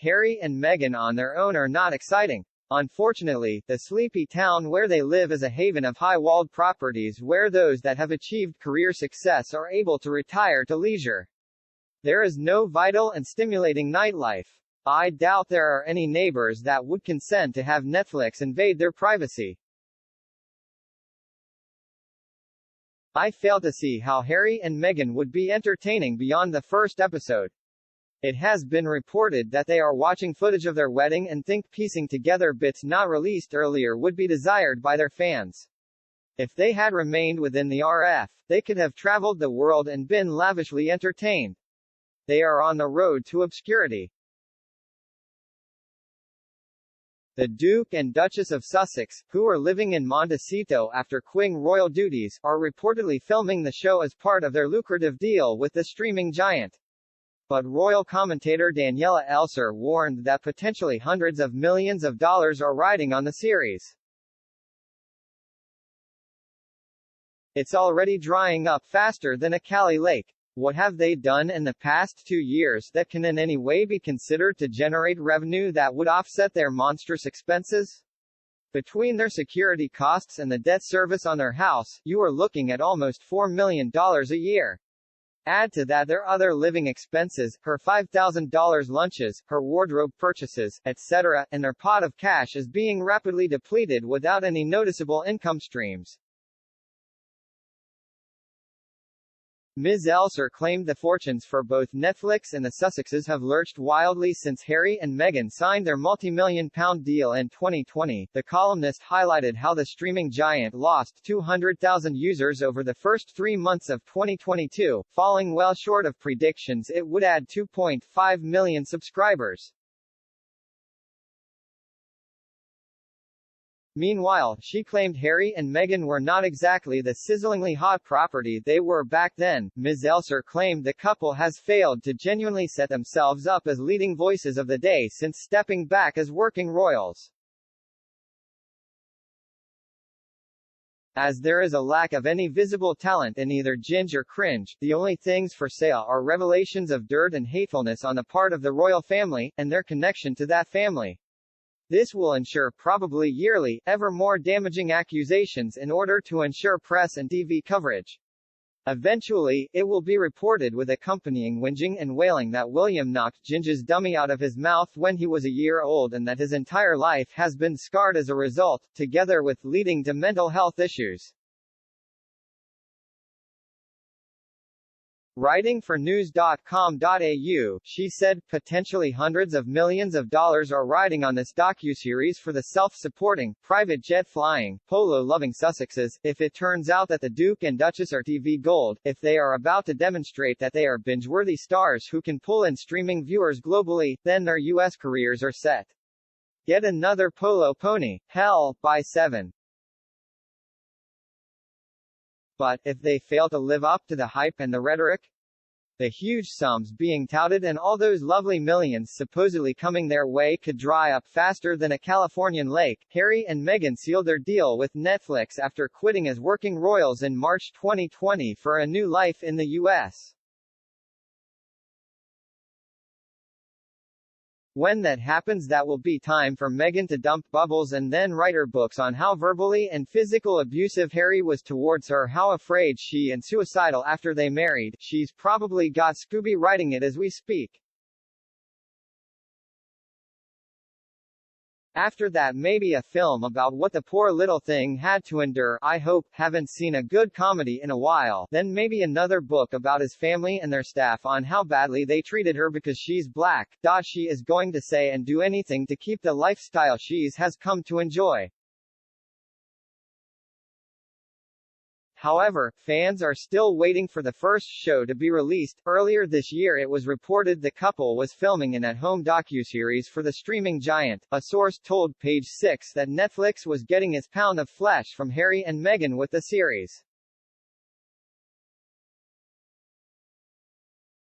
Harry and Meghan on their own are not exciting. Unfortunately, the sleepy town where they live is a haven of high-walled properties where those that have achieved career success are able to retire to leisure. There is no vital and stimulating nightlife. I doubt there are any neighbors that would consent to have Netflix invade their privacy. I fail to see how Harry and Meghan would be entertaining beyond the first episode. It has been reported that they are watching footage of their wedding and think piecing together bits not released earlier would be desired by their fans. If they had remained within the RF, they could have traveled the world and been lavishly entertained. They are on the road to obscurity. The Duke and Duchess of Sussex, who are living in Montecito after quitting royal duties, are reportedly filming the show as part of their lucrative deal with the streaming giant. But royal commentator Daniela Elser warned that potentially hundreds of millions of dollars are riding on the series. It's already drying up faster than a Cali lake. What have they done in the past 2 years that can in any way be considered to generate revenue that would offset their monstrous expenses? Between their security costs and the debt service on their house, you are looking at almost $4 million a year. Add to that their other living expenses, her $5,000 lunches, her wardrobe purchases, etc., and their pot of cash is being rapidly depleted without any noticeable income streams. Ms. Elser claimed the fortunes for both Netflix and the Sussexes have lurched wildly since Harry and Meghan signed their multi-million-pound deal in 2020. The columnist highlighted how the streaming giant lost 200,000 users over the first 3 months of 2022, falling well short of predictions it would add 2.5 million subscribers. Meanwhile, she claimed Harry and Meghan were not exactly the sizzlingly hot property they were back then. Ms. Elser claimed the couple has failed to genuinely set themselves up as leading voices of the day since stepping back as working royals. As there is a lack of any visible talent in either ginge or cringe, the only things for sale are revelations of dirt and hatefulness on the part of the royal family, and their connection to that family. This will ensure probably yearly, ever more damaging accusations in order to ensure press and TV coverage. Eventually, it will be reported with accompanying whinging and wailing that William knocked Ginge's dummy out of his mouth when he was a year old and that his entire life has been scarred as a result, together with leading to mental health issues. Writing for news.com.au, she said, potentially hundreds of millions of dollars are riding on this docuseries for the self-supporting, private jet-flying, polo-loving Sussexes. If it turns out that the Duke and Duchess are TV gold, if they are about to demonstrate that they are binge-worthy stars who can pull in streaming viewers globally, then their U.S. careers are set. Get another polo pony. Hell, buy 7. But, if they fail to live up to the hype and the rhetoric? The huge sums being touted and all those lovely millions supposedly coming their way could dry up faster than a Californian lake. Harry and Meghan sealed their deal with Netflix after quitting as working royals in March 2020 for a new life in the U.S. When that happens, that will be time for Meghan to dump Bubbles and then write her books on how verbally and physically abusive Harry was towards her, how afraid she and suicidal after they married. She's probably got Scooby writing it as we speak. After that, maybe a film about what the poor little thing had to endure. I hope. Haven't seen a good comedy in a while. Then maybe another book about his family and their staff on how badly they treated her because she's black. She is going to say and do anything to keep the lifestyle she's has come to enjoy. However, fans are still waiting for the first show to be released. Earlier this year it was reported the couple was filming an at-home docuseries for the streaming giant. A source told Page 6 that Netflix was getting its pound of flesh from Harry and Meghan with the series.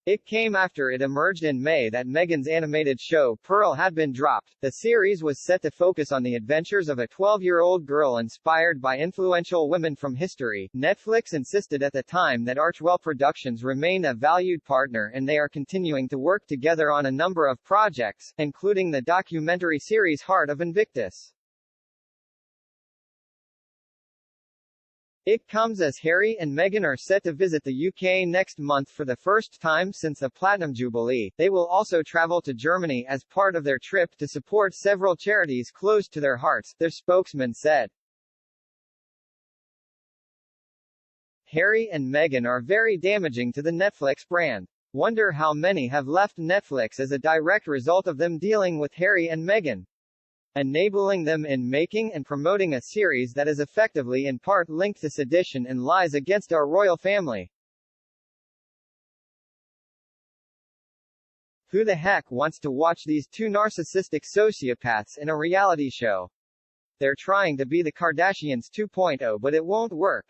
It came after it emerged in May that Meghan's animated show Pearl had been dropped. The series was set to focus on the adventures of a 12-year-old girl inspired by influential women from history. Netflix insisted at the time that Archwell Productions remained a valued partner, and they are continuing to work together on a number of projects, including the documentary series Heart of Invictus. It comes as Harry and Meghan are set to visit the UK next month for the first time since the Platinum Jubilee. They will also travel to Germany as part of their trip to support several charities close to their hearts, their spokesman said. Harry and Meghan are very damaging to the Netflix brand. Wonder how many have left Netflix as a direct result of them dealing with Harry and Meghan, enabling them in making and promoting a series that is effectively in part linked to sedition and lies against our royal family. Who the heck wants to watch these two narcissistic sociopaths in a reality show? They're trying to be the Kardashians 2.0, but it won't work.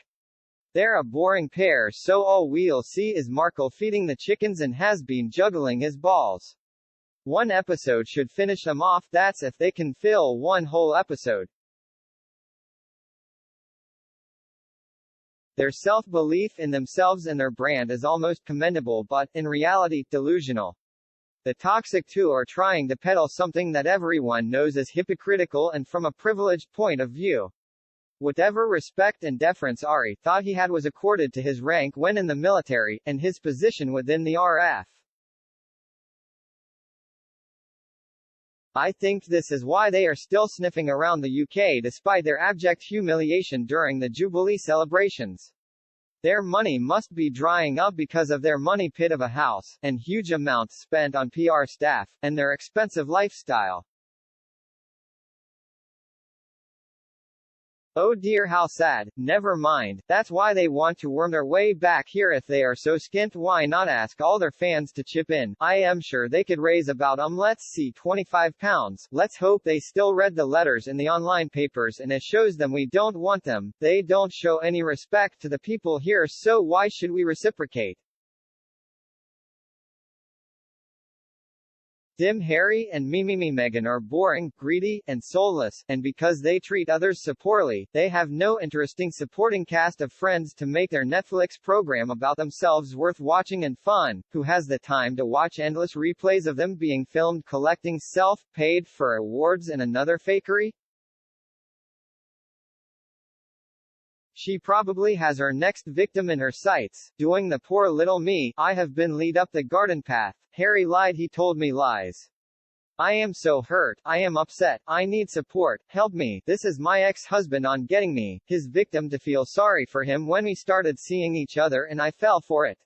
They're a boring pair, so all we'll see is Markle feeding the chickens and has-been juggling his balls. One episode should finish them off, that's if they can fill one whole episode. Their self-belief in themselves and their brand is almost commendable but, in reality, delusional. The toxic two are trying to peddle something that everyone knows is hypocritical and from a privileged point of view. Whatever respect and deference Ari thought he had was accorded to his rank when in the military, and his position within the RF. I think this is why they are still sniffing around the UK despite their abject humiliation during the Jubilee celebrations. Their money must be drying up because of their money pit of a house, and huge amounts spent on PR staff, and their expensive lifestyle. Oh dear, how sad. Never mind, that's why they want to worm their way back here. If they are so skint, why not ask all their fans to chip in? I am sure they could raise about let's see, £25. Let's hope they still read the letters in the online papers, and it shows them we don't want them. They don't show any respect to the people here, so why should we reciprocate? Dim Harry and Mimimi Meghan are boring, greedy, and soulless, and because they treat others so poorly, they have no interesting supporting cast of friends to make their Netflix program about themselves worth watching and fun. Who has the time to watch endless replays of them being filmed collecting self-paid for awards and another fakery? She probably has her next victim in her sights, doing the poor little me. I have been lead up the garden path. Harry lied, he told me lies. I am so hurt, I am upset, I need support, help me, this is my ex-husband on getting me, his victim, to feel sorry for him when we started seeing each other and I fell for it.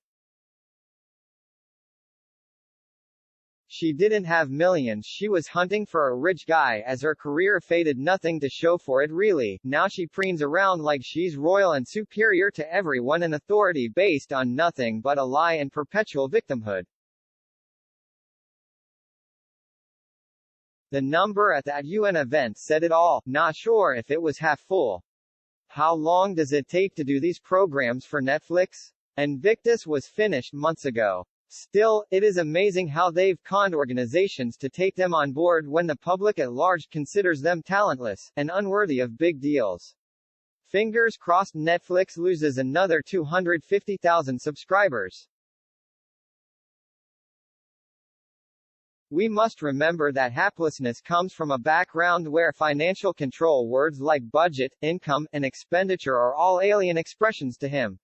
She didn't have millions, she was hunting for a rich guy. As her career faded, nothing to show for it really. Now she preens around like she's royal and superior to everyone, an authority based on nothing but a lie and perpetual victimhood. The number at that UN event said it all. Not sure if it was half full. How long does it take to do these programs for Netflix? Invictus was finished months ago. Still, it is amazing how they've conned organizations to take them on board when the public at large considers them talentless, and unworthy of big deals. Fingers crossed Netflix loses another 250,000 subscribers. We must remember that haplessness comes from a background where financial control, words like budget, income, and expenditure are all alien expressions to him.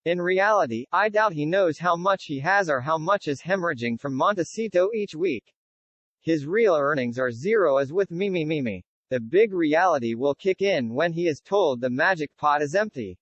In reality, I doubt he knows how much he has or how much is hemorrhaging from Montecito each week. His real earnings are zero, as with Mimi. The big reality will kick in when he is told the magic pot is empty.